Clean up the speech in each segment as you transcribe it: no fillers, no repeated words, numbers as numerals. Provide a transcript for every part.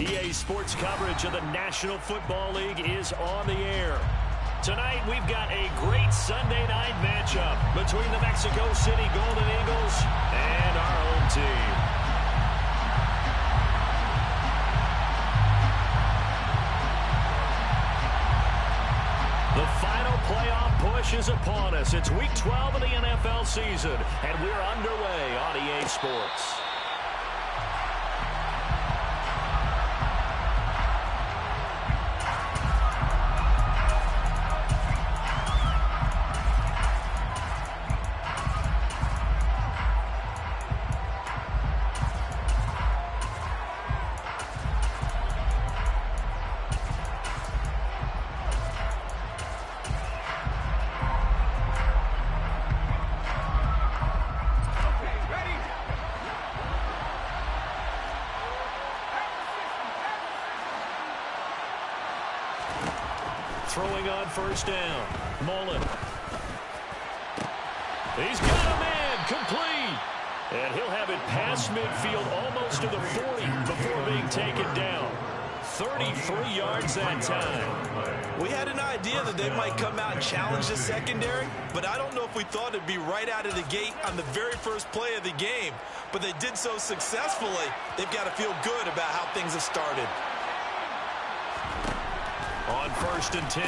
EA Sports coverage of the National Football League is on the air. Tonight, we've got a great Sunday night matchup between the Mexico City Golden Eagles and our home team. The final playoff push is upon us. It's Week 12 of the NFL season, and we're underway on EA Sports. Throwing on first down. Mullen. He's got a man complete. And he'll have it past midfield almost to the 40 before being taken down. 33 yards that time. We had an idea that they might come out and challenge the secondary, but I don't know if we thought it'd be right out of the gate on the very first play of the game. But they did so successfully, they've got to feel good about how things have started. On first and 10,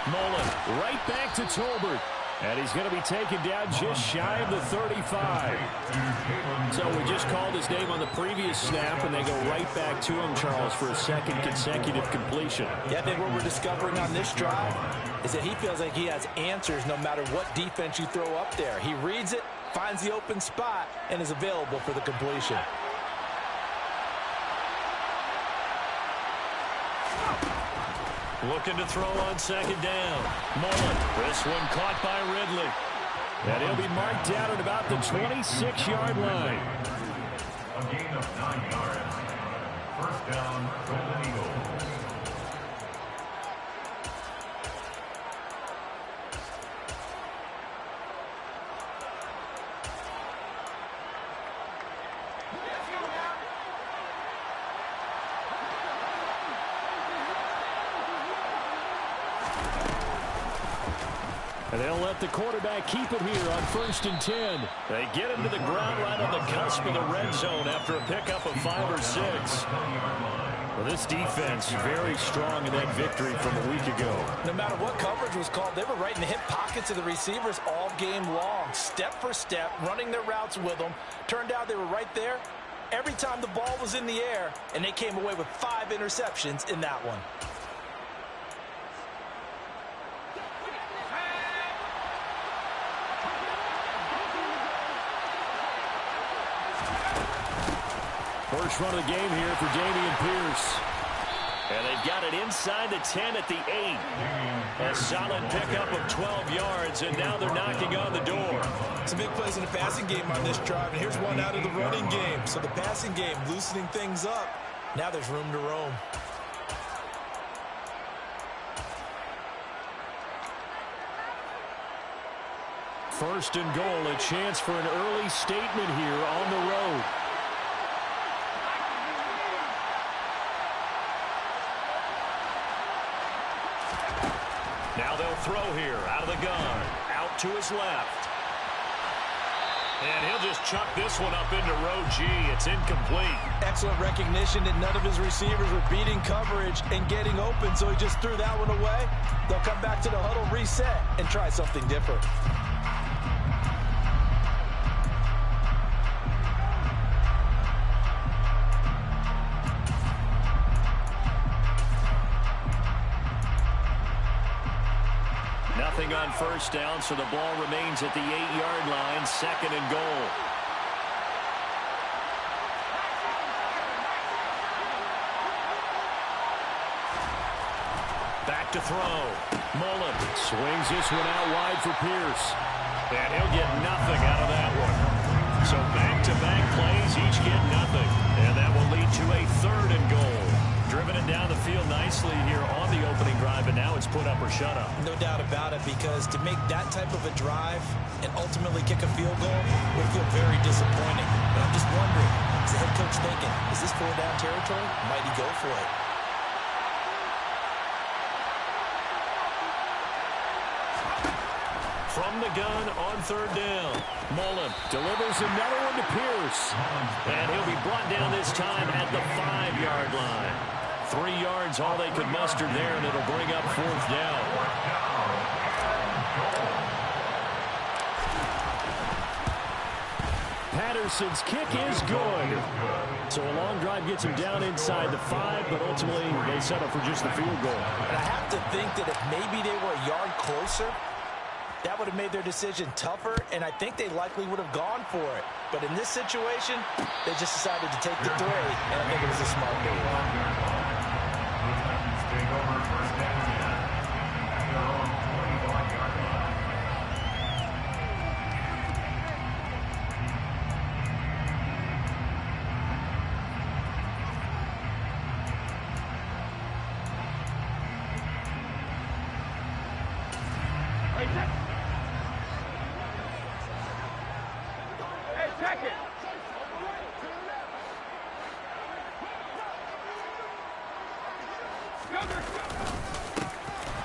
Mullen right back to Tolbert. And he's going to be taken down just shy of the 35. So we just called his name on the previous snap, and they go right back to him, Charles, for a second consecutive completion. Yeah, I think what we're discovering on this drive is that he feels like he has answers no matter what defense you throw up there. He reads it, finds the open spot, and is available for the completion. Looking to throw on second down. Mullen. This one caught by Ridley. And he'll be marked down at about the 26-yard line. A gain of 9 yards. First down, Golden Eagles. And they'll let the quarterback keep it here on 1st and 10. They get him to the ground right on the cusp of the red zone after a pickup of 5 or 6. Well, this defense very strong in that victory from a week ago. No matter what coverage was called, they were right in the hip pockets of the receivers all game long, step for step, running their routes with them. Turned out they were right there every time the ball was in the air, and they came away with 5 interceptions in that one. First run of the game here for Dameon Pierce. And they've got it inside the 10 at the 8. A solid pickup of 12 yards, and now they're knocking on the door. Some big plays in the passing game on this drive, and here's one out of the running game. So the passing game loosening things up. Now there's room to roam. First and goal, a chance for an early statement here on the road. Now they'll throw here out of the gun. Out to his left. And he'll just chuck this one up into row G. It's incomplete. Excellent recognition that none of his receivers were beating coverage and getting open, so he just threw that one away. They'll come back to the huddle, reset, and try something different. Nothing on first down, so the ball remains at the 8-yard line, 2nd and goal. Back to throw. Mullen swings this one out wide for Pierce. And he'll get nothing out of that one. So back-to-back plays, each get nothing. And that will lead to a 3rd and goal. Driven it down the field nicely here on the opening drive, and now it's put up or shut up. No doubt about it, because to make that type of a drive and ultimately kick a field goal would feel very disappointing. But I'm just wondering, is the head coach thinking, is this 4-down territory? Might he go for it? From the gun on 3rd down. Mullen delivers another one to Pierce. And he'll be brought down this time at the 5-yard line. 3 yards, all they could muster there, and it'll bring up 4th down. Patterson's kick is good. So a long drive gets him down inside the 5, but ultimately they settle for just the field goal. And I have to think that if maybe they were a yard closer, that would have made their decision tougher, and I think they likely would have gone for it. But in this situation, they just decided to take the 3, and I think it was a smart move.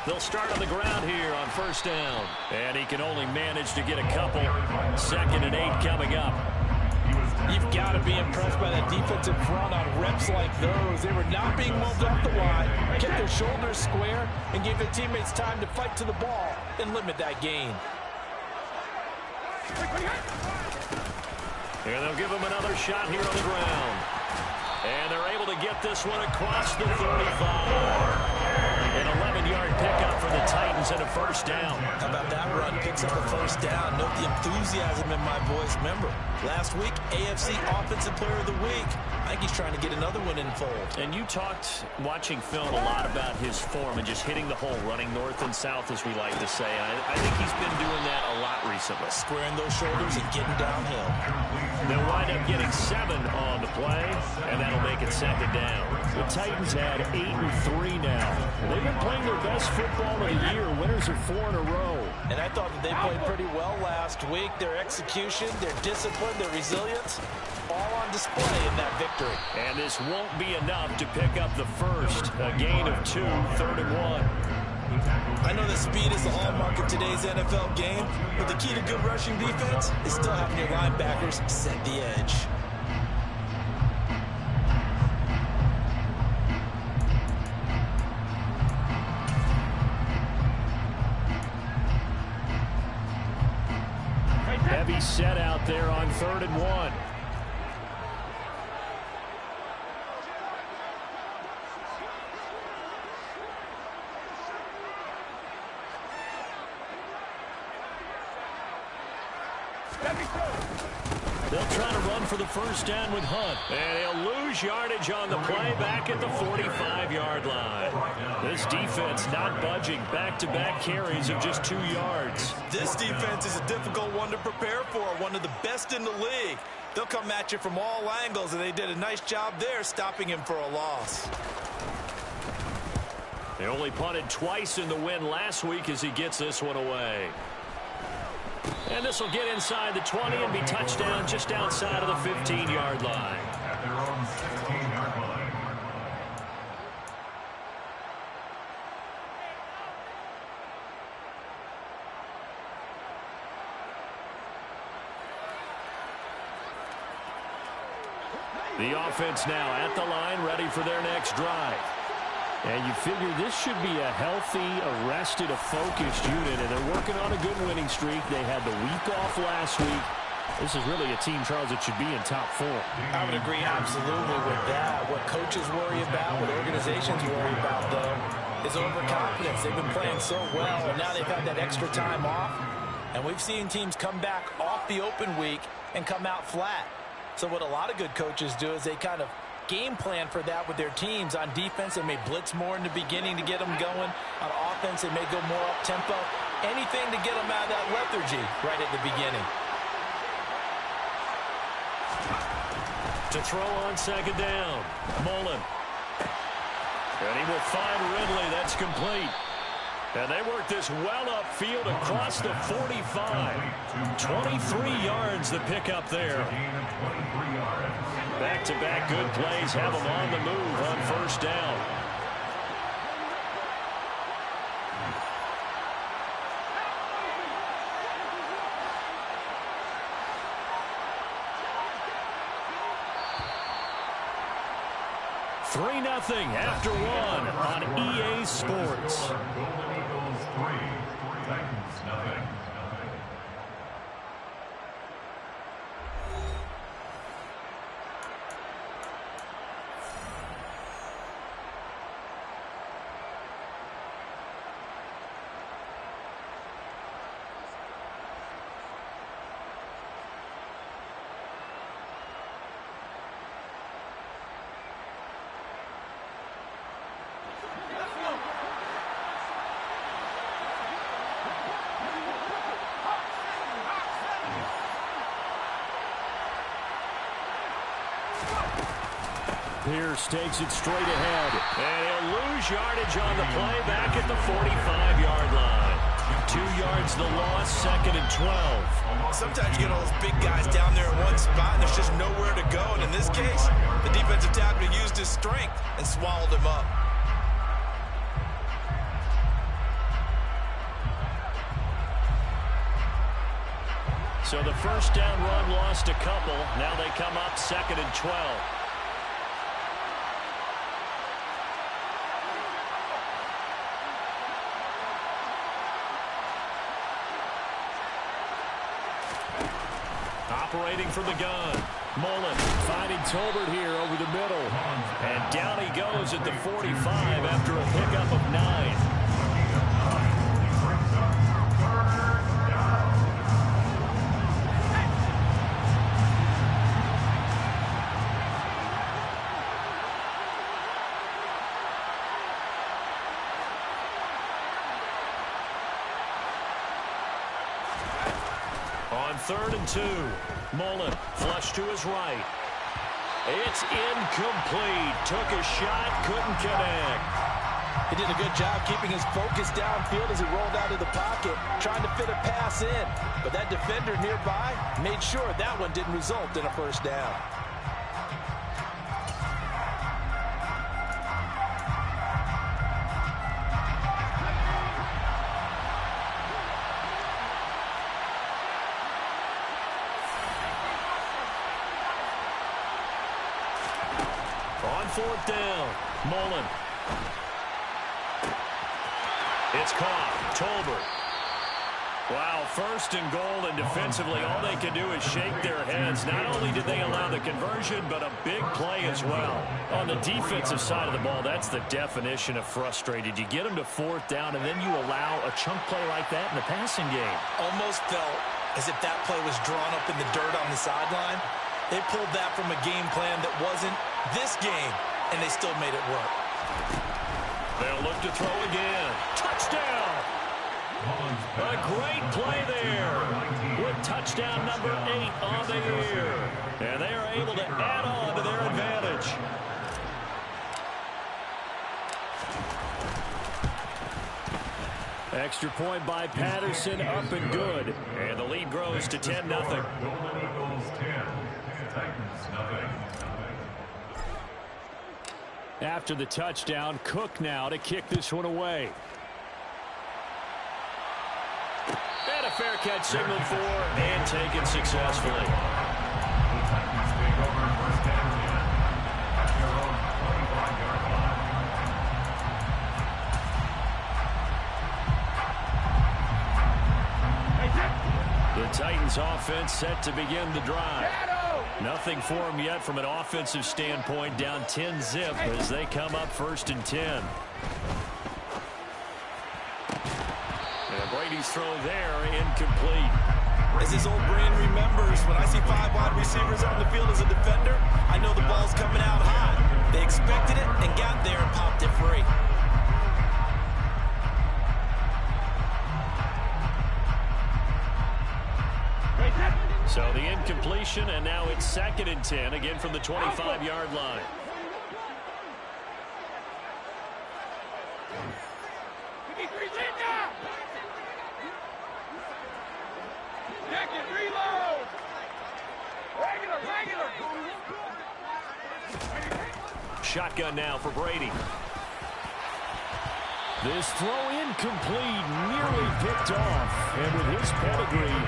They'll start on the ground here on 1st down. And he can only manage to get a couple. 2nd and 8 coming up. You've got to be impressed by that defensive front on reps like those. They were not being moved off the line, kept their shoulders square, and gave their teammates time to fight to the ball and limit that gain. And they'll give him another shot here on the ground. And they're able to get this one across the 35. An 11-yard pickup for the Titans and a 1st down. How about that run? Picks up a 1st down. Note the enthusiasm in my voice. Remember, last week, AFC Offensive Player of the Week. I think he's trying to get another one in fold. And you talked, watching film, a lot about his form and just hitting the hole, running north and south, as we like to say. I think he's been doing that a lot recently. Squaring those shoulders and getting downhill. They'll wind up getting 7 on the play, and that'll make it 2nd down. The Titans had 8-3 now. They've been playing their best football of the year. Winners of 4 in a row. And I thought that they played pretty well last week. Their execution, their discipline, their resilience, all on display in that victory. And this won't be enough to pick up the first. A gain of 2, 3rd and 1. I know that speed is the hallmark of today's NFL game, but the key to good rushing defense is still having your linebackers set the edge. Heavy set out there on 3rd and 1. They'll try to run for the first down with Hunt. And he'll lose yardage on the play back at the 45-yard line. This defense not budging. Back-to-back carries of just 2 yards. This defense is a difficult one to prepare for, one of the best in the league. They'll come at you from all angles, and they did a nice job there stopping him for a loss. They only punted twice in the win last week as he gets this one away. And this will get inside the 20 and be touchdown just outside of the 15-yard line. At their own 16-yard line. The offense now at the line, ready for their next drive. And you figure this should be a healthy, arrested, a focused unit, and they're working on a good winning streak. They had the week off last week. This is really a team, Charles, that should be in top 4. I would agree absolutely with that. What coaches worry about, what organizations worry about, though, is overconfidence. They've been playing so well, and now they've had that extra time off. And we've seen teams come back off the open week and come out flat. So what a lot of good coaches do is they kind of game plan for that with their teams. On defense, they may blitz more in the beginning to get them going. On offense, they may go more up-tempo. Anything to get them out of that lethargy right at the beginning. To throw on 2nd down, Mullen. And he will find Ridley. That's complete. And they work this well upfield across the 45. 23 yards the pickup there. Back-to-back good plays have them on the move on 1st down. Three 0 after 1 on EA Sports. Golden Eagles 3, Titans 0. Pierce takes it straight ahead. And he'll lose yardage on the play back at the 45-yard line. 2 yards the loss, 2nd and 12. Sometimes you get all those big guys down there in one spot, and there's just nowhere to go. And in this case, the defensive tackle used his strength and swallowed him up. So the first down run lost a couple. Now they come up 2nd and 12. Operating from the gun. Mullen finding Tolbert here over the middle. And down he goes at the 45 after a pickup of 9. On On 3rd and 2. Mullen flush to his right. It's incomplete. Took a shot, couldn't connect. He did a good job keeping his focus downfield as he rolled out of the pocket, trying to fit a pass in. But that defender nearby made sure that one didn't result in a first down. On 4th down, Mullen. It's caught. Tolbert. Wow, 1st and goal, and defensively all they can do is shake their heads. Not only did they allow the conversion, but a big play as well. On the defensive side of the ball, that's the definition of frustrated. You get them to 4th down, and then you allow a chunk play like that in the passing game. Almost felt as if that play was drawn up in the dirt on the sideline. They pulled that from a game plan that wasn't this game, and they still made it work. They'll look to throw again. Touchdown! A great play there with touchdown number 8 on the year. And they are able to add on to their advantage. Extra point by Patterson, up and good. And the lead grows to 10-0. Golden Eagles 10, Titans nothing. After the touchdown, Cook now to kick this one away. And a fair catch signaled for and taken successfully. The Titans take over 1st and 10 at their own 25-yard line. The Titans offense set to begin the drive. Nothing for them yet from an offensive standpoint, down 10-zip as they come up 1st and 10. And Brady's throw there, incomplete. As his old brain remembers, when I see 5 wide receivers on the field as a defender, I know the ball's coming out high. They expected it and got there and popped it free. So the incompletion, and now it's 2nd and 10, again from the 25-yard line. Shotgun now for Brady. This throw incomplete, nearly picked off. And with his pedigree,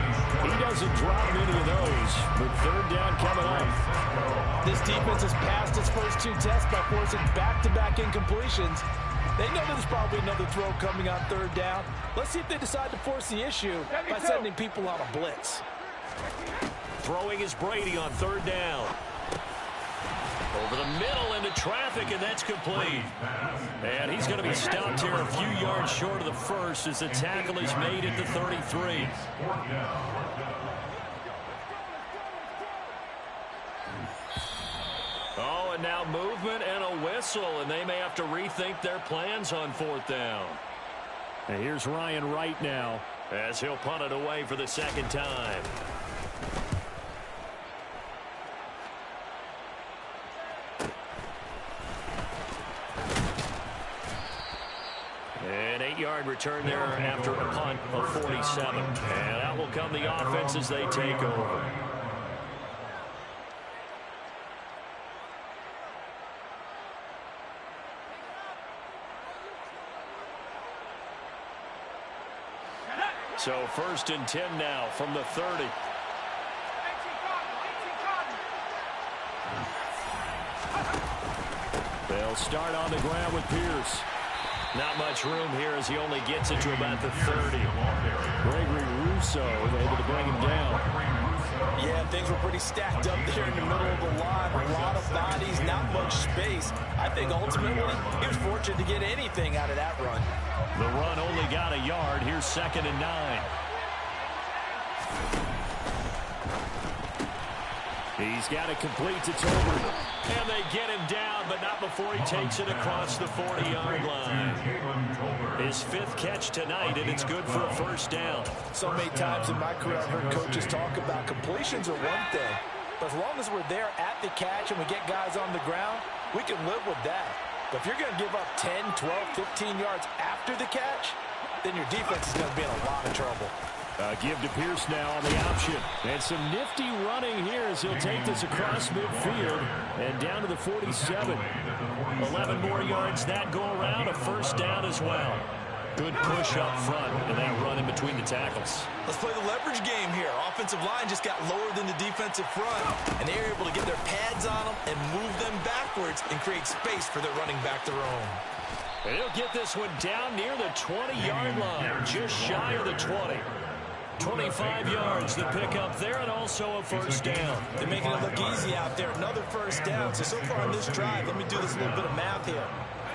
he doesn't drop many of those. With 3rd down coming up. This defense has passed its first 2 tests by forcing back-to-back incompletions. They know there's probably another throw coming on 3rd down. Let's see if they decide to force the issue by sending people on a blitz. Throwing is Brady on 3rd down. Over the middle into traffic, and that's complete. And he's going to be stopped here a few yards short of the first as the tackle is made at the 33. Oh, and now movement and a whistle, and they may have to rethink their plans on 4th down. And here's Ryan Wright now as he'll punt it away for the 2nd time. An 8-yard return there after a punt of 47. And out will come the offense as they take over. So 1st and 10 now from the 30. They'll start on the ground with Pierce. Not much room here as he only gets it to about the 30. Gregory Rousseau able to bring him down. Yeah, things were pretty stacked up there in the middle of the line. A lot of bodies, not much space. I think ultimately he was fortunate to get anything out of that run. The run only got a yard. Here's 2nd and 9. He's got it complete to Tolbert. And they get him down, but not before he takes it across the 40-yard line. His 5th catch tonight, and it's good for a first down. So many times in my career I've heard coaches talk about completions are one thing. But as long as we're there at the catch and we get guys on the ground, we can live with that. But if you're going to give up 10, 12, 15 yards after the catch, then your defense is going to be in a lot of trouble. Give to Pierce now on the option. And some nifty running here as he'll take this across midfield and down to the 47. 11 more yards that go around, a first down as well. Good push up front and that run in between the tackles. Let's play the leverage game here. Offensive line just got lower than the defensive front, and they're able to get their pads on them and move them backwards and create space for their running back to roam. And he'll get this one down near the 20-yard line, just shy of the 20. 25 yards the pick up there, and also a first down. They're making it look easy out there. Another first down. So far on this drive, let me do this little bit of math here.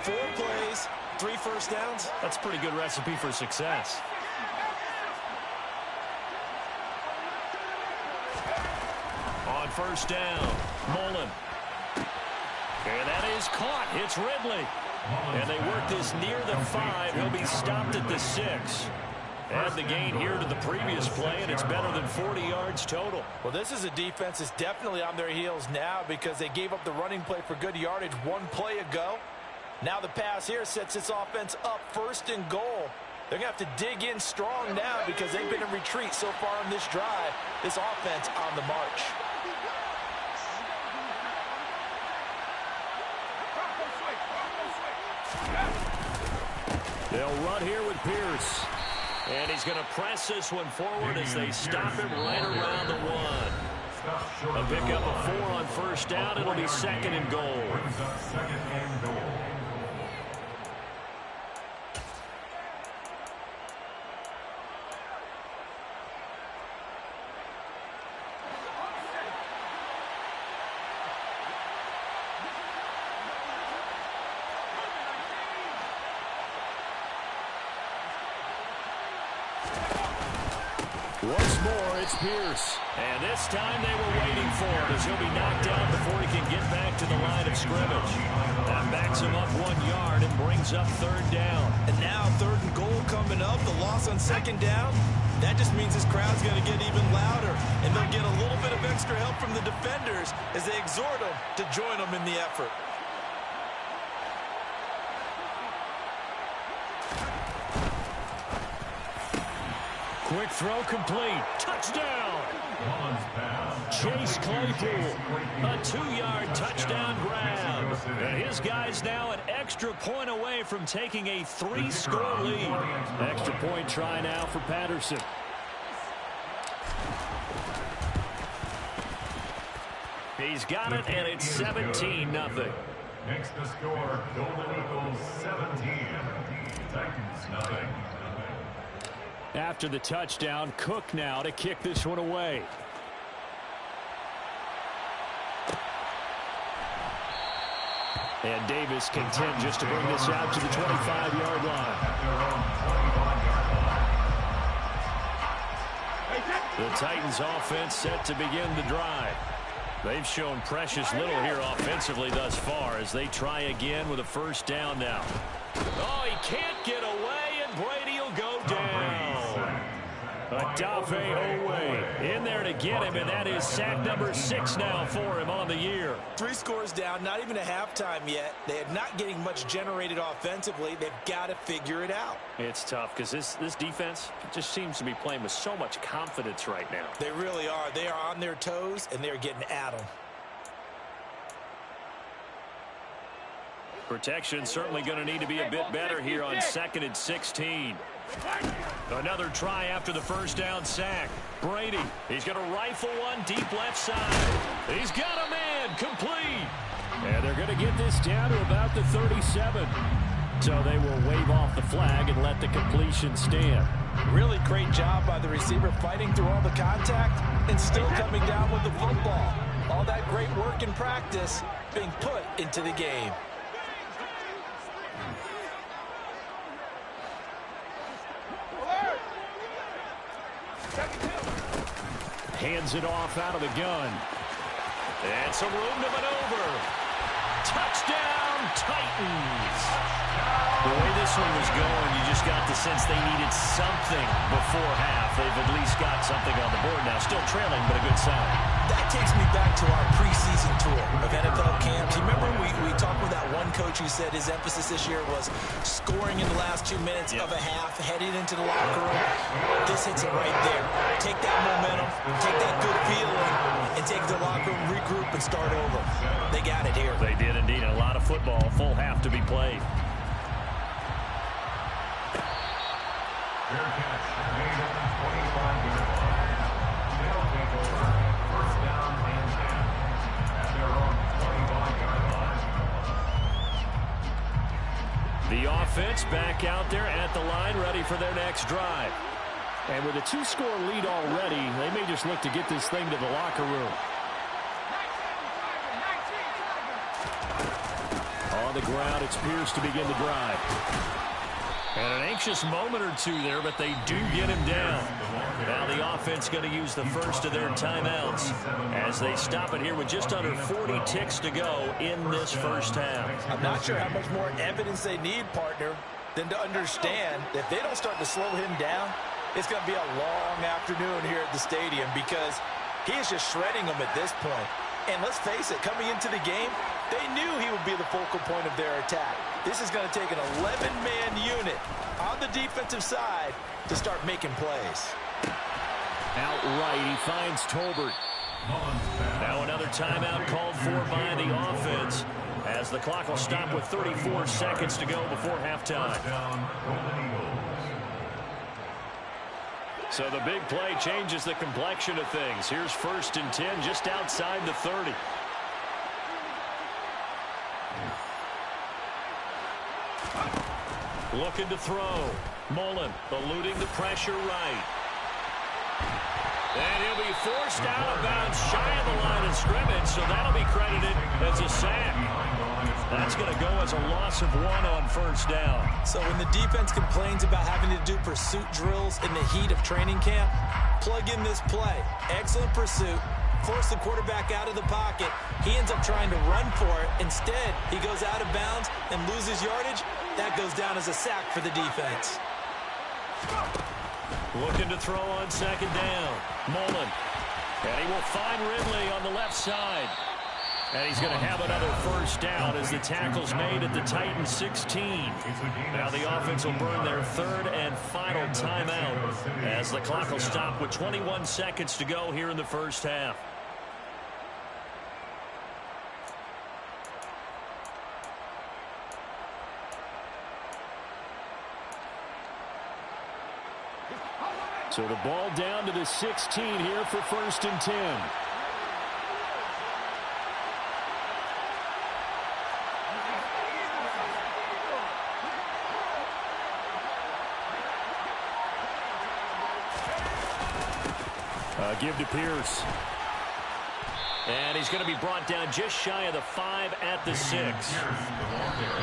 4 plays, 3 first downs. That's a pretty good recipe for success. On first down, Mullen. And that is caught. It's Ridley. And they work this near the 5. He'll be stopped at the 6. And the gain here to the previous play, and it's better than 40 yards total. Well, this is a defense that's definitely on their heels now because they gave up the running play for good yardage 1 play ago. Now the pass here sets this offense up 1st and goal. They're going to have to dig in strong now because they've been in retreat so far on this drive. This offense on the march. They'll run here with Pierce. And he's going to press this one forward as they stop him right around the 1. A pick up a 4 on first down. It'll be 2nd and goal. Once more, it's Pierce. And this time they were waiting for him as he'll be knocked down before he can get back to the line of scrimmage. That backs him up 1 yard and brings up 3rd down. And now 3rd and goal coming up. The loss on 2nd down. That just means this crowd's going to get even louder. And they'll get a little bit of extra help from the defenders as they exhort them to join them in the effort. Quick throw complete. Touchdown. Chase Claypool. A 2-yard touchdown grab. And his guys now an extra point away from taking a 3-score lead. Extra point try now for Patterson. He's got it, and it's 17-0. Makes the score Golden Eagles 17. Titans 9. After the touchdown, Cook now to kick this one away. And Davis content just to bring this out to the 25-yard line. The Titans offense set to begin the drive. They've shown precious little here offensively thus far as they try again with a first down now. Oh, he can't get away, and Brady will go down. Odafe Oweh in there to get him, and that is sack number 6 now for him on the year. 3 scores down, not even a halftime yet. They are not getting much generated offensively. They've got to figure it out. It's tough because this defense just seems to be playing with so much confidence right now. They really are. They are on their toes, and they're getting at them. Protection certainly going to need to be a bit better here on 2nd and 16. Another try after the first down sack. Brady, he's going to rifle one deep left side. He's got a man complete. And they're going to get this down to about the 37. So they will wave off the flag and let the completion stand. Really great job by the receiver fighting through all the contact and still coming down with the football. All that great work in practice being put into the game. Hands it off out of the gun. And some room to maneuver. Touchdown, Titans. The way this one was going, you just got the sense they needed something before half. They've at least got something on the board now. Still trailing, but a good sign. That takes me back to our preseason tour of NFL camps. You remember we talked with that one coach who said his emphasis this year was scoring in the last 2 minutes of a half, heading into the locker room. This hits it right there. Take that momentum, take that good feeling, and take the locker room, regroup, and start over. They got it here. They did indeed. A lot of football, full half to be played. Fair catch made at the 25-yard line. They'll take over. First down and 10 at their own 25-yard line. The offense back out there at the line, ready for their next drive. And with a 2-score lead already, they may just look to get this thing to the locker room. On the ground, it's Pierce to begin the drive. And an anxious moment or two there, but they do get him down. Now the offense going to use the first of their timeouts as they stop it here with just under 40 ticks to go in this first half. I'm not sure how much more evidence they need, partner, than to understand that if they don't start to slow him down, it's going to be a long afternoon here at the stadium because he is just shredding them at this point. And let's face it, coming into the game, they knew he would be the focal point of their attack. This is going to take an 11-man unit on the defensive side to start making plays. Outright, he finds Tolbert. Now another timeout called for by the offense as the clock will stop with 34 seconds to go before halftime. So the big play changes the complexion of things. Here's 1st and 10 just outside the 30. Looking to throw. Mullen eluding the pressure right. And he'll be forced out of bounds shy of the line of scrimmage, so that'll be credited as a sack. That's going to go as a loss of 1 on 1st down. So when the defense complains about having to do pursuit drills in the heat of training camp, plug in this play. Excellent pursuit. Force the quarterback out of the pocket. He ends up trying to run for it. Instead, he goes out of bounds and loses yardage. That goes down as a sack for the defense. Looking to throw on 2nd down. Mullen. And he will find Ridley on the left side. And he's going to have another 1st down as the tackle's made at the Titans 16. Now the offense will burn their 3rd and final timeout as the clock will stop with 21 seconds to go here in the first half. So the ball down to the 16 here for 1st and 10. Give to Pierce. And he's going to be brought down just shy of the 5 at the 6.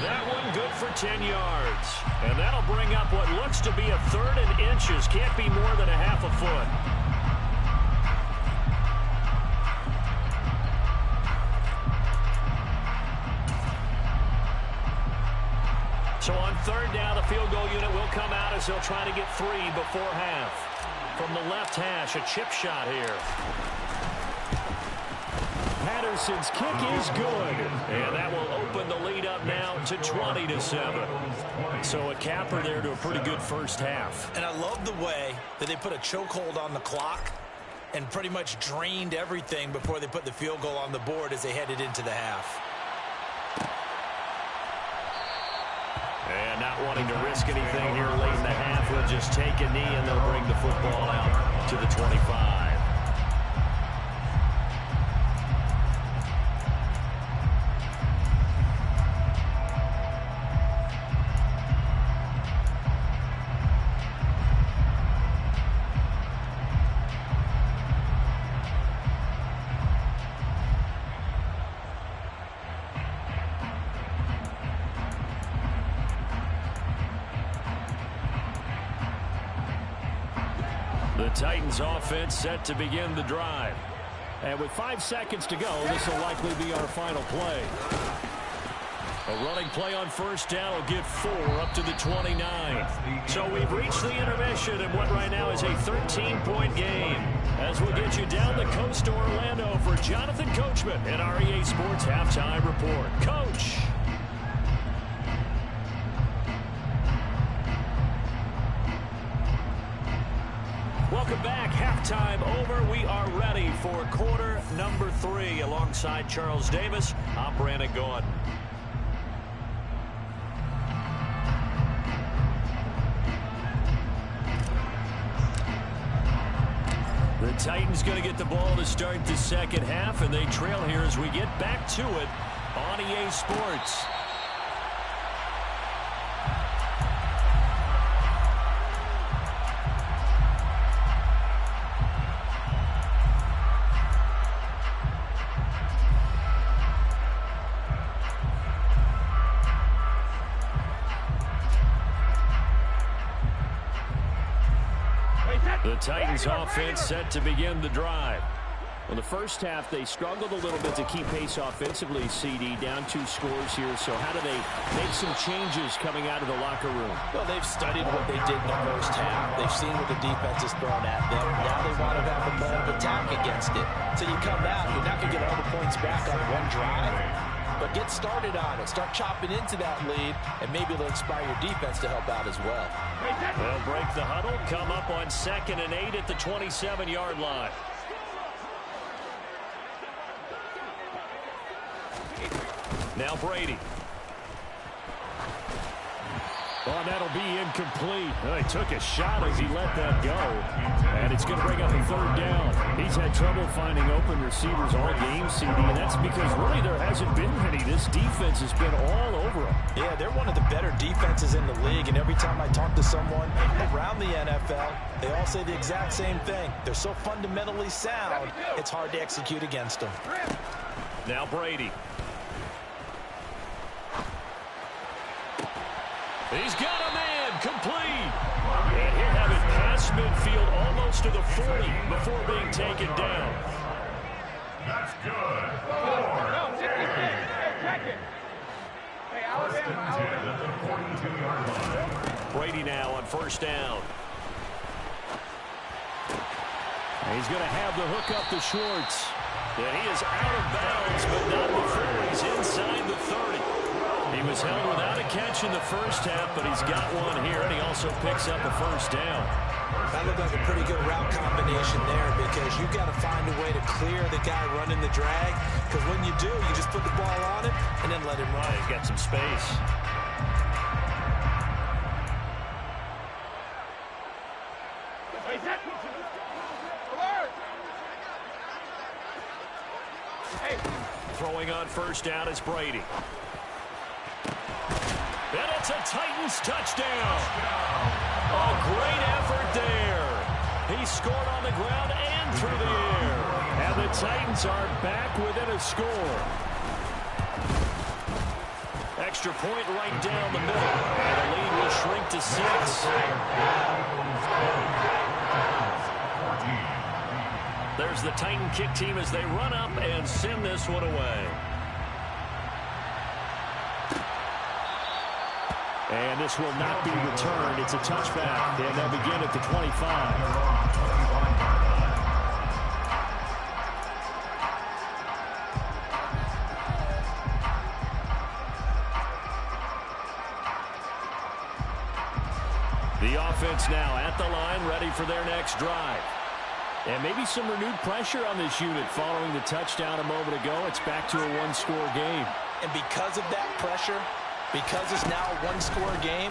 That one good for 10 yards. And that'll bring up what looks to be a 3rd and inches. Can't be more than a half a foot. So on 3rd down, the field goal unit will come out as they'll try to get 3 before half. From the left hash, a chip shot here. Patterson's kick is good. And that will open the lead up now to 20-7. So a capper there to a pretty good first half. And I love the way that they put a chokehold on the clock and pretty much drained everything before they put the field goal on the board as they headed into the half. And not wanting to risk anything here late in the half, he'll just take a knee and they'll bring the football out to the 25. The Titans offense set to begin the drive. And with 5 seconds to go, this will likely be our final play. A running play on first down will get 4 up to the 29. So we've reached the intermission in what right now is a 13-point game. As we'll get you down the coast to Orlando for Jonathan Coachman in our EA Sports Halftime Report. Coach. Welcome back. Halftime over. We are ready for quarter number 3. Alongside Charles Davis, I'm Brandon Gaudin. The Titans going to get the ball to start the second half, and they trail here as we get back to it on EA Sports. The Titans offense set to begin the drive. In the first half, they struggled a little bit to keep pace offensively, CD, down 2 scores here. So how do they make some changes coming out of the locker room? Well, they've studied what they did in the first half. They've seen what the defense is throwing at them. Now they want to have a plan of attack against it. So you come out, you're not going to get all the points back on one drive. But get started on it. Start chopping into that lead, and maybe it'll inspire your defense to help out as well. They'll break the huddle, come up on 2nd and 8 at the 27-yard line. Now Brady. Oh, that'll be incomplete. He took a shot as he let that go. And it's going to bring up a 3rd down. He's had trouble finding open receivers all game, CD, and that's because really there hasn't been many. This defense has been all over him. Yeah, they're one of the better defenses in the league, and every time I talk to someone around the NFL, they all say the exact same thing. They're so fundamentally sound, it's hard to execute against them. Now Brady. He's got a man, complete. And he'll have it past midfield almost to the 40 before being taken down. That's good. 4. Brady now on first down. And he's going to have the hook up to Schwartz. And he is out of bounds, but not before he's inside the 30. He was held without a catch in the first half, but he's got one here, and he also picks up a first down. That looked like a pretty good route combination there because you've got to find a way to clear the guy running the drag, because when you do, you just put the ball on him and then let him run. He's got some space. Throwing on first down is Brady. And it's a Titans touchdown. A great effort there. He scored on the ground and through the air. And the Titans are back within a score. Extra point right down the middle. And the lead will shrink to 6. There's the Titan kick team as they run up and send this one away. And this will not be returned. It's a touchback, and they'll begin at the 25. The offense now at the line, ready for their next drive. And maybe some renewed pressure on this unit following the touchdown a moment ago. It's back to a 1-score game. And because of that pressure, because it's now a 1-score game,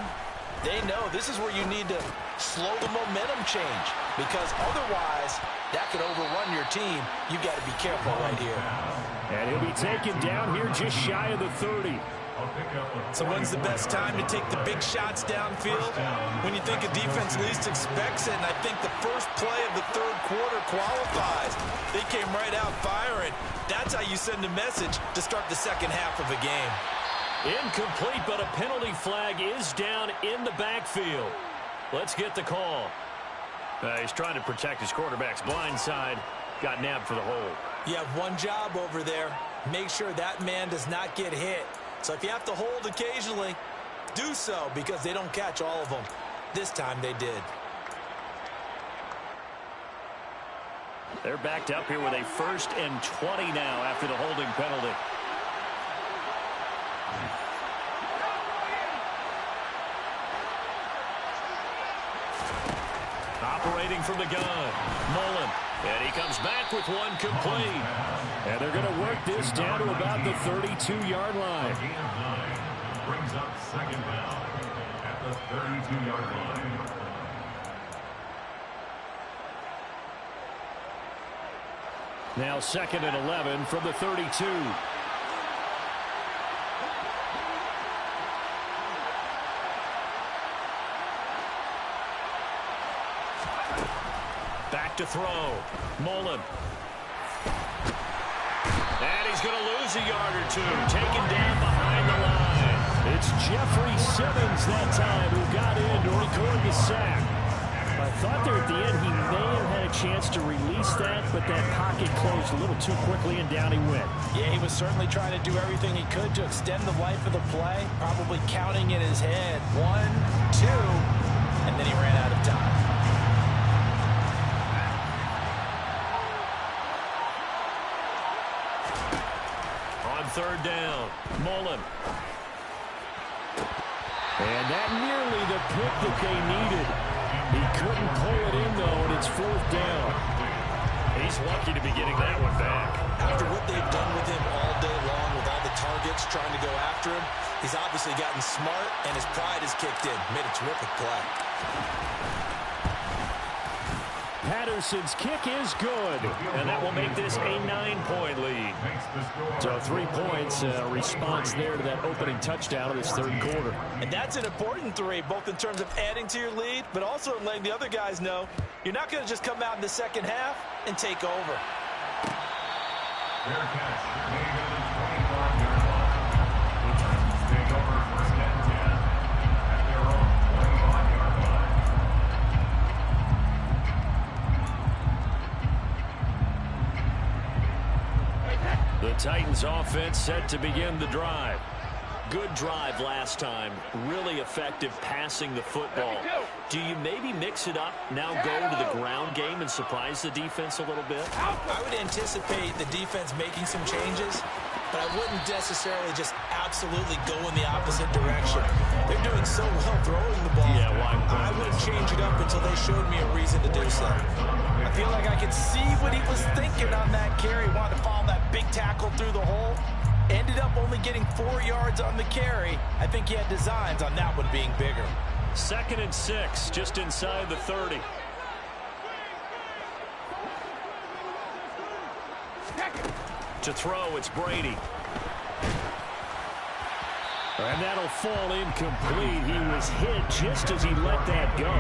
they know this is where you need to slow the momentum change, because otherwise that could overrun your team. You've got to be careful right here. And he'll be taken down here just shy of the 30. So when's the best time to take the big shots downfield? When you think a defense least expects it, and I think the first play of the 3rd quarter qualifies. They came right out firing. That's how you send a message to start the second half of a game. Incomplete, but a penalty flag is down in the backfield. Let's get the call. He's trying to protect his quarterback's blind side. Got nabbed for the hold. You have one job over there. Make sure that man does not get hit. So if you have to hold occasionally, do so, because they don't catch all of them. This time they did. They're backed up here with a 1st and 20 now after the holding penalty. Operating from the gun, Mullen. And he comes back with one complete. And they're going to work this down to about the 32-yard line. Brings up 2nd down at the 32-yard line. Now 2nd and 11 from the 32. Back to throw. Mullen. And he's going to lose a yard or two. Taken down behind the line. It's Jeffrey Simmons that time who got in to record the sack. I thought there at the end he may have had a chance to release that, but that pocket closed a little too quickly and down he went. Yeah, he was certainly trying to do everything he could to extend the life of the play, probably counting in his head 1, 2, and then he ran out of time. On 3rd down, Mullen. And that nearly the pick that they needed. He couldn't pull it in, though, and it's 4th down. He's lucky to be getting that one back. After what they've done with him all day long, with all the targets trying to go after him, he's obviously gotten smart, and his pride has kicked in. Made a terrific play. Patterson's kick is good, and that will make this a 9-point lead. So 3 points, response there to that opening touchdown of this 3rd quarter. And that's an important 3, both in terms of adding to your lead, but also letting the other guys know you're not going to just come out in the second half and take over. Fair catch made on the 25-yard line. The Titans take over 1st and 10 at their own 25-yard line. The Titans offense set to begin the drive. Good drive last time. Really effective passing the football. Do you maybe mix it up, now go to the ground game and surprise the defense a little bit? I would anticipate the defense making some changes, but I wouldn't necessarily just absolutely go in the opposite direction. They're doing so well throwing the ball. Yeah, why? I wouldn't change it up until they showed me a reason to do so. I feel like I could see what he was thinking on that carry. Wanted to follow that big tackle through the hole. Ended up only getting 4 yards on the carry. I think he had designs on that one being bigger. 2nd and 6, just inside the 30. To throw, it's Brady. And that'll fall incomplete. He was hit just as he let that go.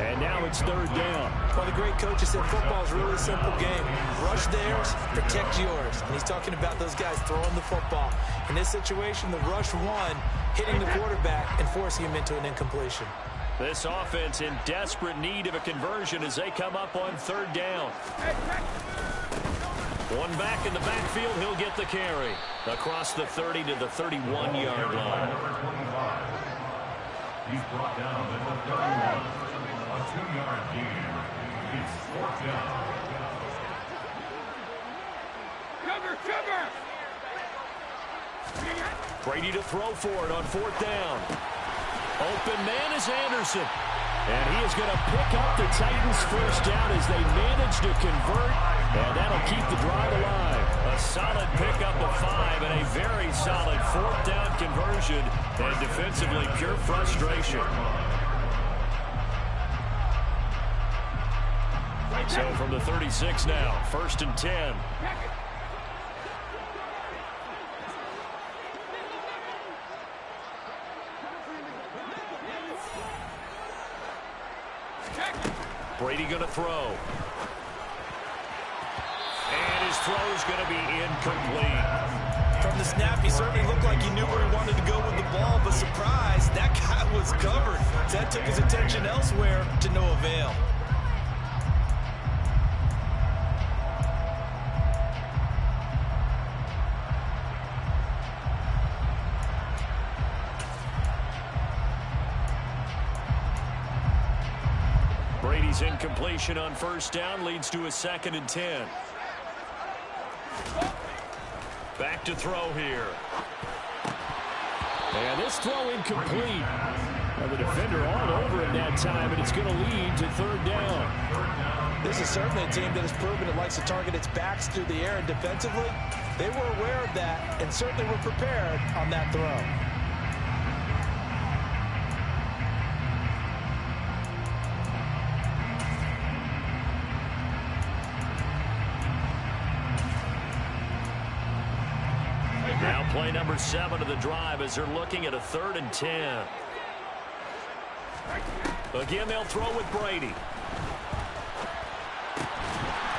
And now it's 3rd down. Well, the great coach has said football is a really simple game. Rush theirs, protect yours. And he's talking about those guys throwing the football. In this situation, the rush one, hitting the quarterback and forcing him into an incompletion. This offense in desperate need of a conversion as they come up on 3rd down. One back in the backfield, he'll get the carry. Across the 30 to the 31-yard line. He's brought down at the 31. A 2-yard gain. It's 4th down. Cover! Brady to throw for it on 4th down. Open man is Anderson. And he is going to pick up the Titans' 1st down as they manage to convert. And that'll keep the drive alive. A solid pickup of 5 and a very solid 4th down conversion. And defensively, pure frustration. So from the 36 now, 1st and 10. Brady going to throw. And his throw is going to be incomplete. From the snap, he certainly looked like he knew where he wanted to go with the ball, but surprise, that guy was covered. That took his attention elsewhere to no avail. Brady's incompletion on first down leads to a 2nd and 10. Back to throw here. And this throw incomplete. And the defender all over it that time, and it's going to lead to 3rd down. This is certainly a team that has proven it likes to target its backs through the air, and defensively, they were aware of that and certainly were prepared on that throw. Now play number 7 of the drive as they're looking at a 3rd and 10. Again, they'll throw with Brady.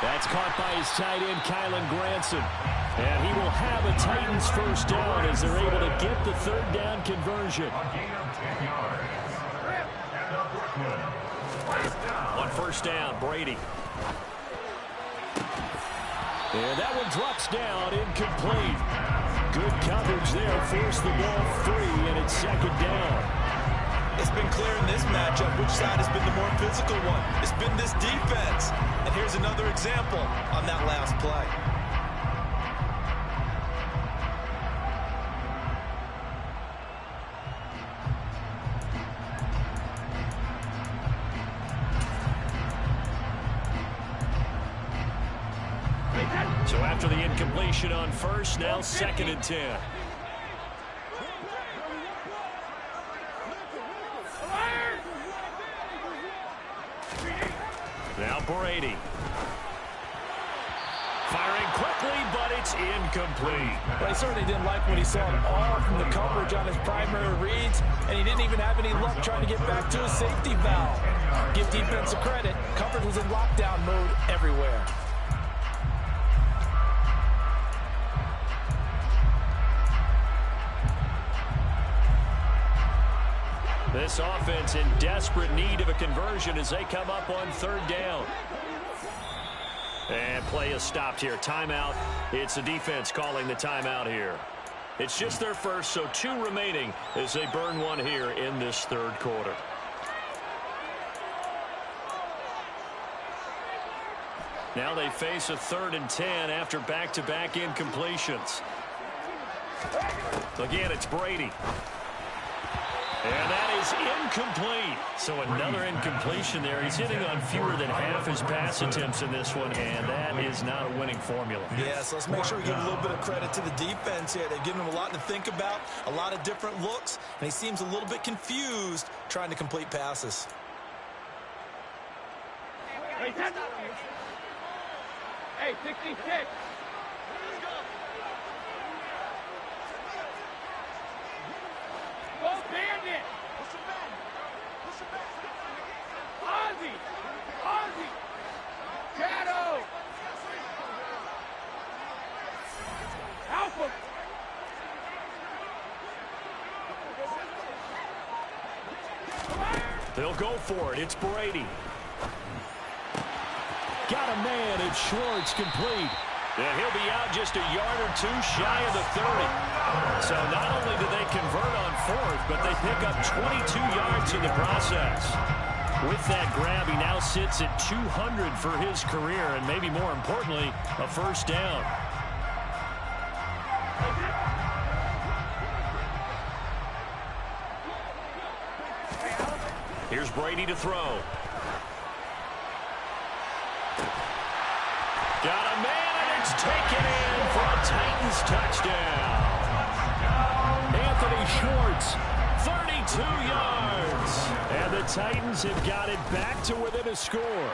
That's caught by his tight end, Kylen Granson. And he will have a Titans first down as they're able to get the 3rd down conversion. A gain of 10 yards. And a Brooklyn. On first down, Brady. And that one drops down, incomplete. Good coverage there, forced the ball free, and it's 2nd down. It's been clear in this matchup which side has been the more physical one. It's been this defense. And here's another example on that last play. So after the incompletion on first, now 2nd and 10. Now Brady. Firing quickly, but it's incomplete. But he certainly didn't like what he saw at all from the coverage on his primary reads, and he didn't even have any luck trying to get back to his safety valve. Give defensive credit. Coverage was in lockdown mode everywhere. This offense in desperate need of a conversion as they come up on 3rd down. And play is stopped here. Timeout. It's the defense calling the timeout here. It's just their first, so 2 remaining as they burn one here in this 3rd quarter. Now they face a 3rd and 10 after back-to-back incompletions. Again, it's Brady. And that is incomplete. So another incompletion there. He's hitting on fewer than half his pass attempts in this one, and that is not a winning formula. Yes, let's make sure we give a little bit of credit to the defense here. They've given him a lot to think about, a lot of different looks, and he seems a little bit confused trying to complete passes. Hey, 66. Go Bandit! Push him back! Push him back! Ozzy! Ozzy! Shadow! Alpha! They'll go for it. It's Brady. Got a man. It's Schwartz, complete. And he'll be out just a yard or 2 shy of the 30. So not only do they convert on 4th, but they pick up 22 yards in the process. With that grab, he now sits at 200 for his career, and maybe more importantly, a first down. Here's Brady to throw. Got a man, and it's taken in for a Titans touchdown. Anthony Schwartz, 32 yards. And the Titans have got it back to within a score.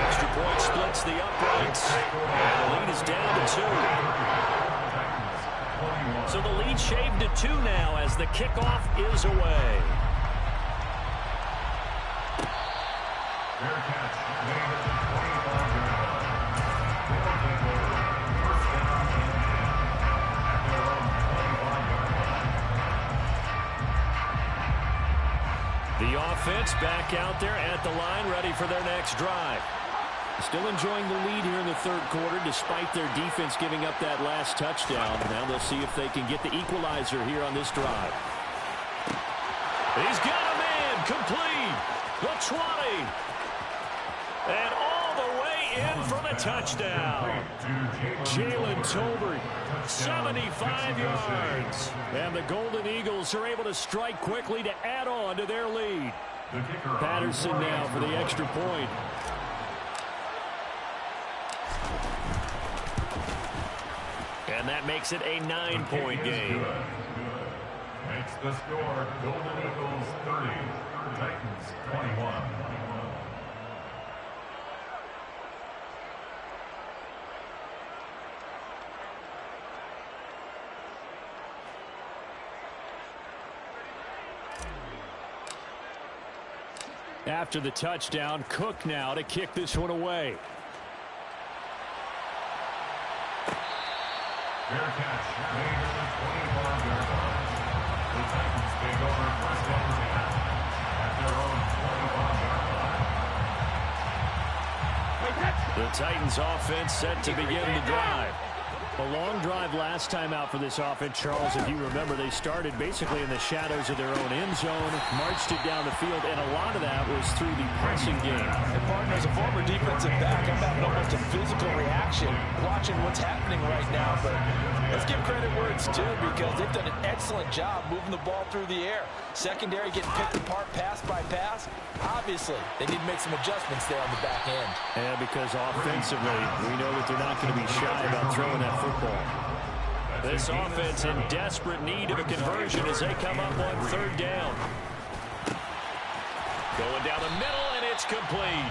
Extra point splits the uprights, and the lead is down to 2. So the lead shaved to 2 now as the kickoff is away. The offense back out there at the line, ready for their next drive. Still enjoying the lead here in the 3rd quarter, despite their defense giving up that last touchdown. Now they'll see if they can get the equalizer here on this drive. He's got a man, complete. The 20. And all the way in for the touchdown. Jalen Tolbert, 75 yards. And the Golden Eagles are able to strike quickly to add on to their lead. Patterson now for the extra point. And that makes it a 9-point game. Makes the score Golden Eagles 30, Titans 21. After the touchdown, Cook now to kick this one away. Fair catch made at the 25-yard line. The Titans take over first and 10 at their own 25-yard line. The Titans offense set to begin the drive. A long drive last time out for this offense, Charles. If you remember, they started basically in the shadows of their own end zone, marched it down the field, and a lot of that was through the passing game. And partner, as a former defensive back, I'm having almost a physical reaction watching what's happening right now. But let's give credit where it's due, because they've done an excellent job moving the ball through the air. Secondary getting picked apart pass by pass. Obviously, they need to make some adjustments there on the back end. And because offensively, we know that they're not going to be shy about throwing that football. This offense in desperate need of a conversion as they come up on third down. Going down the middle, and it's complete.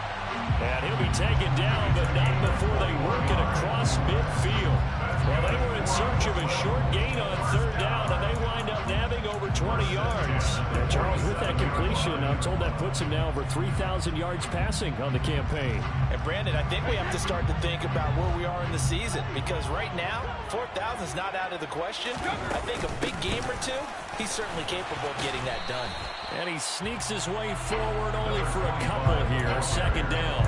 And he'll be taken down, but not before they work it across midfield. Well, they were in search of a short gain on third down, and they wind up nabbing over 20 yards. And Charles, with that completion, I'm told that puts him now over 3,000 yards passing on the campaign. And Brandon, I think we have to start to think about where we are in the season, because right now, 4,000 is not out of the question. I think a big game or two, he's certainly capable of getting that done. And he sneaks his way forward only for a couple here. Second down.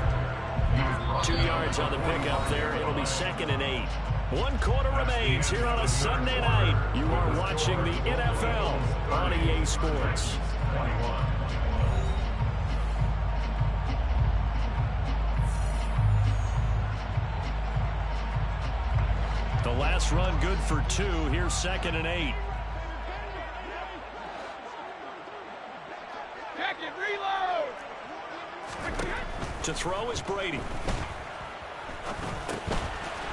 2 yards on the pickup there. It'll be 2nd and 8. 1 quarter remains here on a Sunday night. You are watching the NFL on EA Sports. 21. The last run good for 2. Here's 2nd and 8. Check it, reload! To throw is Brady.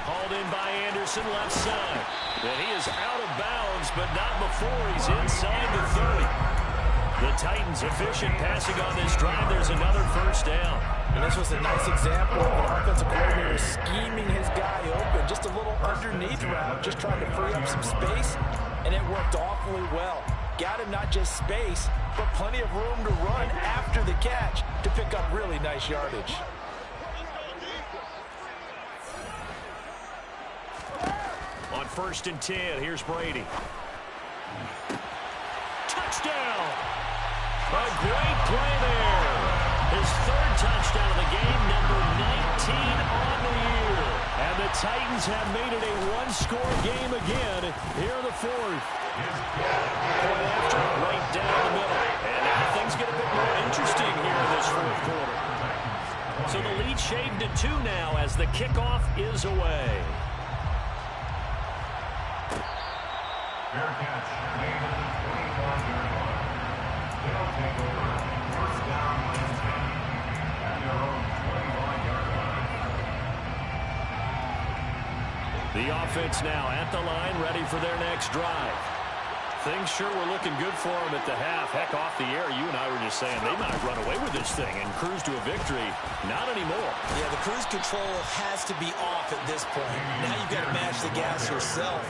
Hauled in by Anderson, left side. And he is out of bounds, but not before he's inside the 30. The Titans efficient passing on this drive. There's another first down. And this was a nice example of an offensive coordinator scheming his guy open. Just a little underneath route, just trying to free up some space, and it worked awfully well. Got him not just space, but plenty of room to run after the catch to pick up really nice yardage. On 1st and 10, here's Brady. Touchdown! A great play there. His 3rd touchdown of the game, number 19 on the year. And the Titans have made it a 1-score game again here in the 4th. Point after, right down the middle. And now things get a bit more interesting here in this 4th quarter. So the lead shaved to 2 now as the kickoff is away. Fair catch made at the 25-yard line. They'll take over first down and 10 at their own 25-yard line. The offense now at the line, ready for their next drive. Things sure were looking good for them at the half. Heck, off the air, you and I were just saying they might run away with this thing and cruise to a victory. Not anymore. Yeah, the cruise control has to be off at this point. Now you've got to match the gas yourself.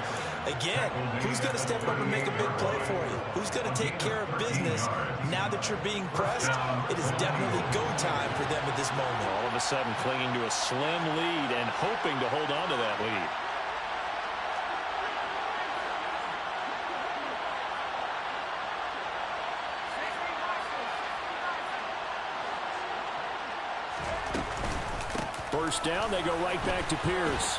Again, who's going to step up and make a big play for you? Who's going to take care of business now that you're being pressed? It is definitely go time for them at this moment. All of a sudden clinging to a slim lead and hoping to hold on to that lead. First down, they go right back to Pierce.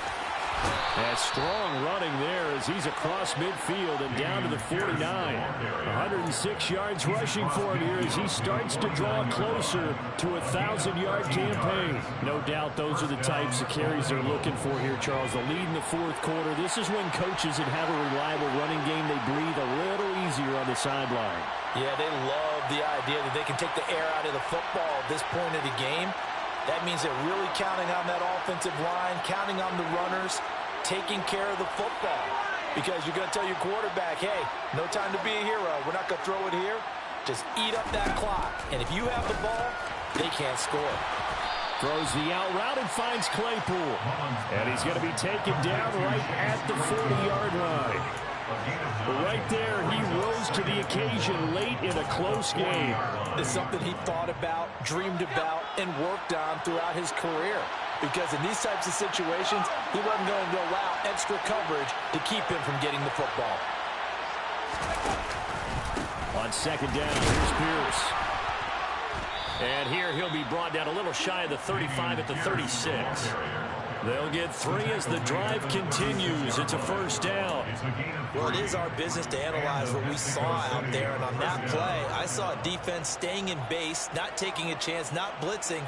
And strong running there as he's across midfield and down to the 49. 106 yards rushing for him here as he starts to draw closer to a 1,000-yard campaign. No doubt those are the types of carries they're looking for here, Charles. The lead in the fourth quarter. This is when coaches that have a reliable running game, they breathe a little easier on the sideline. Yeah, they love the idea that they can take the air out of the football at this point of the game. That means they're really counting on that offensive line, counting on the runners, taking care of the football. Because you're going to tell your quarterback, hey, no time to be a hero. We're not going to throw it here. Just eat up that clock. And if you have the ball, they can't score. Throws the out route and finds Claypool. And he's going to be taken down right at the 40-yard line. Right there, he rose to the occasion late in a close game. It's something he thought about, dreamed about, and worked on throughout his career. Because in these types of situations, he wasn't going to allow extra coverage to keep him from getting the football. On second down, here's Pierce. And here he'll be brought down a little shy of the 35 at the 36. They'll get 3 as the drive continues. It's a first down. Well, it is our business to analyze what we saw out there. And on that play, I saw a defense staying in base, not taking a chance, not blitzing,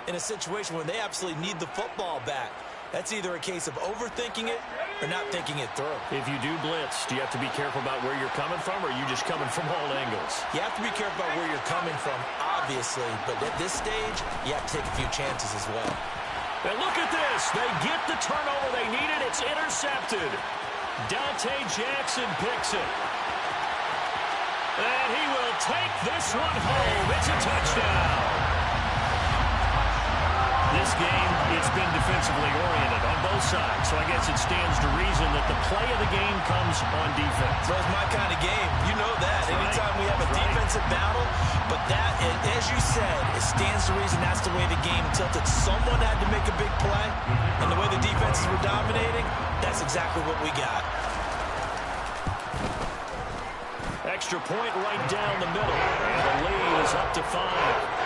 in a situation where they absolutely need the football back. That's either a case of overthinking it or not thinking it through. If you do blitz, do you have to be careful about where you're coming from, or are you just coming from all angles? You have to be careful about where you're coming from, obviously. But at this stage, you have to take a few chances as well. And look at this. They get the turnover they needed. It's intercepted. Dante Jackson picks it. And he will take this one home. It's a touchdown. This game, it's been defensively oriented on both sides, so I guess it stands to reason that the play of the game comes on defense. So it's my kind of game. You know that. Anytime we have a defensive battle, but that, as you said, it stands to reason that's the way the game tilted. Someone had to make a big play, and the way the defenses were dominating, that's exactly what we got. Extra point right down the middle, and the lead is up to 5.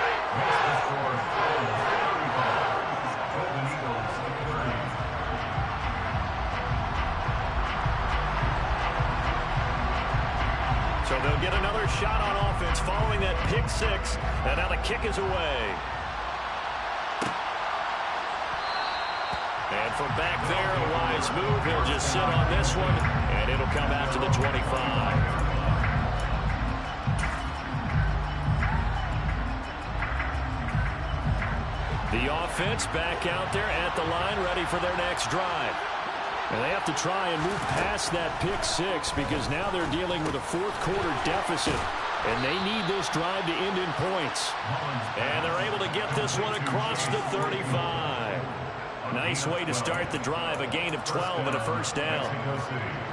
So they'll get another shot on offense following that pick six, and now the kick is away. And from back there, a wise move. He'll just sit on this one, and it'll come out to the 25. The offense back out there at the line, ready for their next drive. And they have to try and move past that pick six because now they're dealing with a fourth quarter deficit. And they need this drive to end in points. And they're able to get this one across the 35. Nice way to start the drive, a gain of 12 and a first down.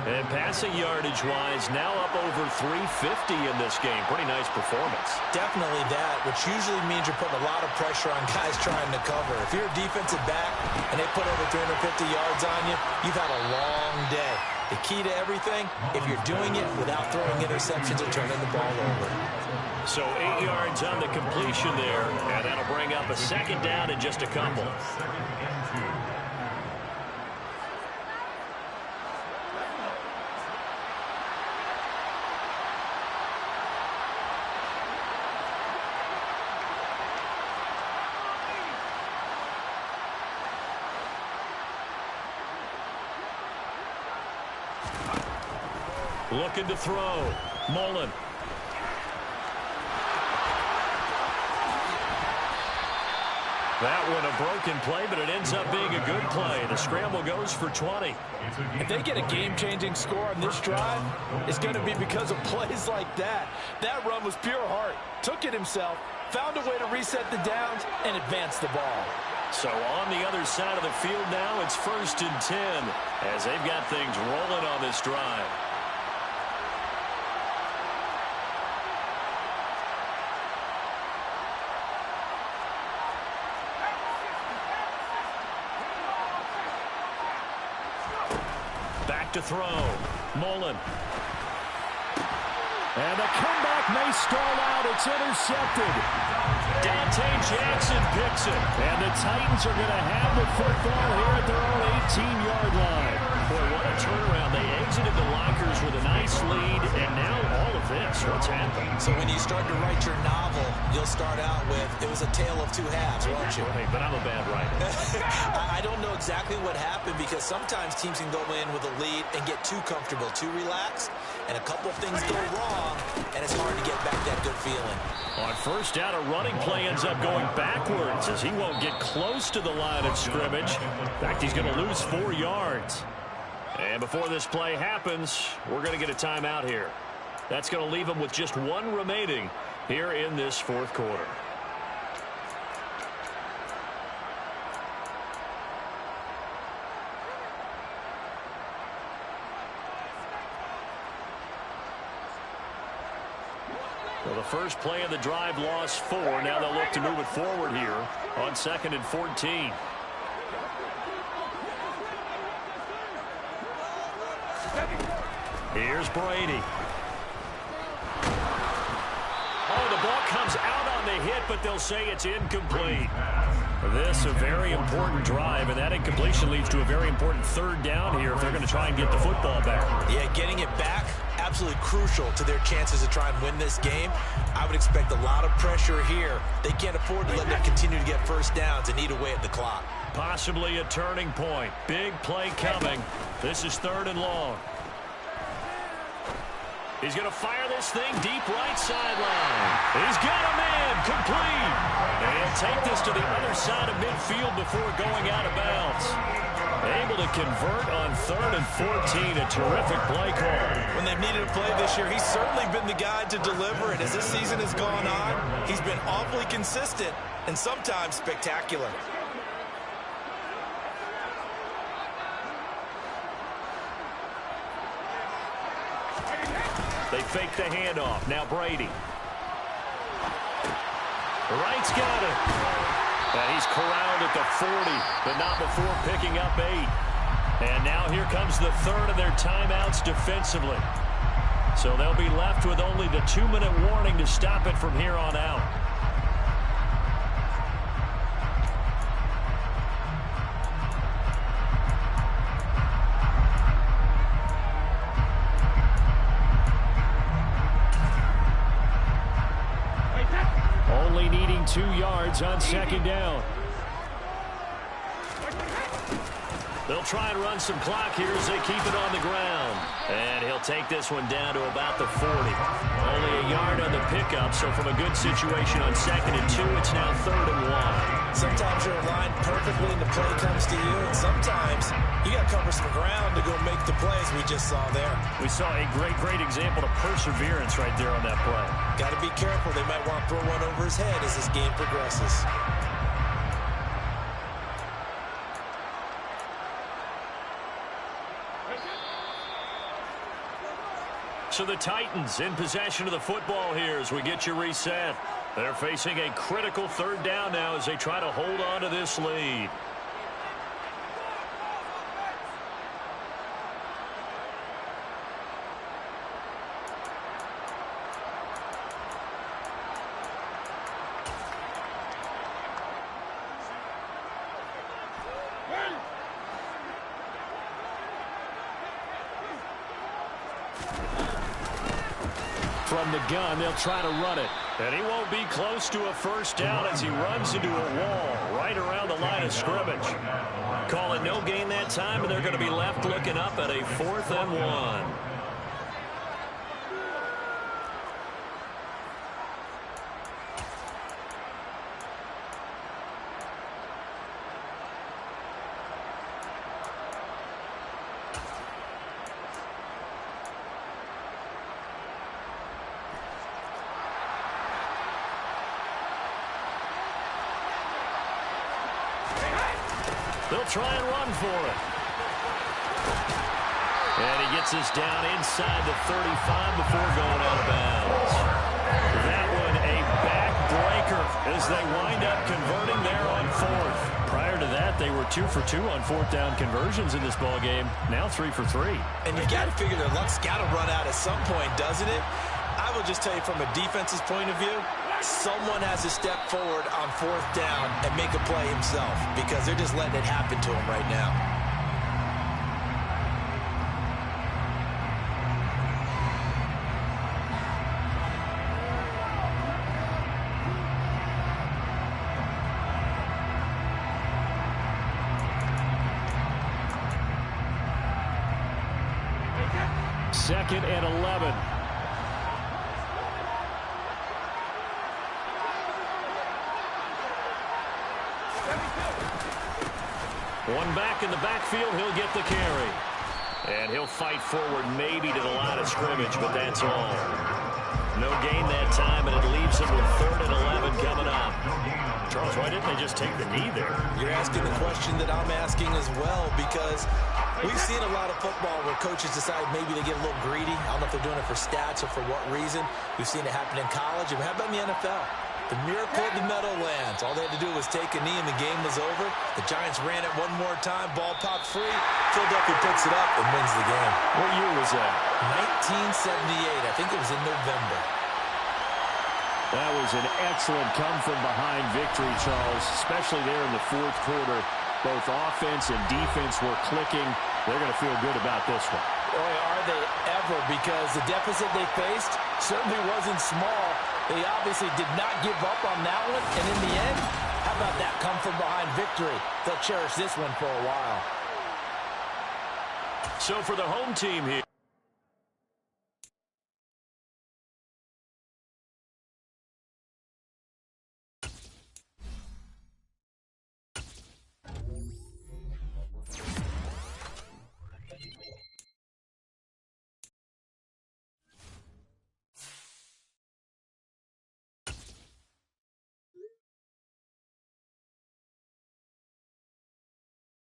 And passing yardage-wise, now up over 350 in this game. Pretty nice performance. Definitely that, which usually means you're putting a lot of pressure on guys trying to cover. If you're a defensive back and they put over 350 yards on you, you've had a long day. The key to everything, if you're doing it without throwing interceptions or turning the ball over. So 8 yards on the completion there, and that'll bring up a second down in just a couple. Looking to throw. Mullen. That one a broken play, but it ends up being a good play. The scramble goes for 20. If they get a game-changing score on this drive, it's going to be because of plays like that. That run was pure heart. Took it himself, found a way to reset the downs, and advance the ball. So on the other side of the field now, it's 1st and 10 as they've got things rolling on this drive. Back to throw. Mullen. And the comeback may stall out. It's intercepted. Dante Jackson picks it. And the Titans are going to have the football here at their own 18-yard line. Boy, what a turnaround. They exited the lockers with a nice lead, and now all of this. What's happened? So when you start to write your novel, you'll start out with, it was a tale of two halves, won't you? Right, but I'm a bad writer. I don't know exactly what happened because sometimes teams can go in with a lead and get too comfortable, too relaxed, and a couple things go wrong, and it's hard to get back that good feeling. On first down, a running play ends up going backwards as he won't get close to the line of scrimmage. In fact, he's going to lose 4 yards. And before this play happens, we're going to get a timeout here. That's going to leave him with just 1 remaining here in this fourth quarter. Well, the first play of the drive lost 4. Now they'll look to move it forward here on 2nd and 14. Here's Brady. Oh, the ball comes out on the hit, but they'll say it's incomplete. This a very important drive, and that incompletion leads to a very important 3rd down here if they're going to try and get the football back. Yeah, getting it back, absolutely crucial to their chances to try and win this game. I would expect a lot of pressure here. They can't afford to let them continue to get first downs and eat away at the clock. Possibly a turning point. Big play coming. This is 3rd and long. He's going to fire this thing deep right sideline. He's got a man complete. And he'll take this to the other side of midfield before going out of bounds. Able to convert on 3rd and 14. A terrific play call. When they've needed a play this year, he's certainly been the guy to deliver it. As this season has gone on, he's been awfully consistent and sometimes spectacular. They fake the handoff. Now Brady. Wright's got it. And he's corralled at the 40, but not before picking up 8. And now here comes the 3rd of their timeouts defensively. So they'll be left with only the 2-minute warning to stop it from here on out. Only needing 2 yards on 2nd down. They'll try and run some clock here as they keep it on the ground. And he'll take this one down to about the 40. Only a yard on the pickup, so from a good situation on 2nd and 2, it's now 3rd and 1. Sometimes you're aligned perfectly and the play comes to you, and sometimes you got to cover some ground to go make the plays we just saw there. We saw a great example of perseverance right there on that play. Got to be careful. They might want to throw one over his head as this game progresses. So the Titans in possession of the football here as we get you reset. They're facing a critical 3rd down now as they try to hold on to this lead. From the gun, they'll try to run it. And he won't be close to a first down as he runs into a wall right around the line of scrimmage. Call it no gain that time, and they're going to be left looking up at a 4th and 1. They'll try and run for it. And he gets this down inside the 35 before going out of bounds. That one a backbreaker as they wind up converting there on 4th. Prior to that, they were 2 for 2 on 4th down conversions in this ball game. Now 3 for 3. And you got to figure their luck's got to run out at some point, doesn't it? I will just tell you from a defense's point of view, someone has to step forward on 4th down and make a play himself because they're just letting it happen to him right now. Second and 11. One back in the backfield, he'll get the carry. And he'll fight forward maybe to the line of scrimmage, but that's all. No gain that time, and it leaves him with 3rd and 11 coming up. Charles, why didn't they just take the knee there? You're asking the question that I'm asking as well, because we've seen a lot of football where coaches decide maybe they get a little greedy. I don't know if they're doing it for stats or for what reason. We've seen it happen in college. And how about in the NFL? The miracle of the Meadowlands. All they had to do was take a knee and the game was over. The Giants ran it one more time. Ball popped free. Philadelphia picks it up and wins the game. What year was that? 1978. I think it was in November. That was an excellent come-from-behind victory, Charles, especially there in the 4th quarter. Both offense and defense were clicking. They're going to feel good about this one. Boy, are they ever, because the deficit they faced certainly wasn't small. They obviously did not give up on that one, and in the end, how about that come-from-behind victory? They'll cherish this one for a while. So for the home team here.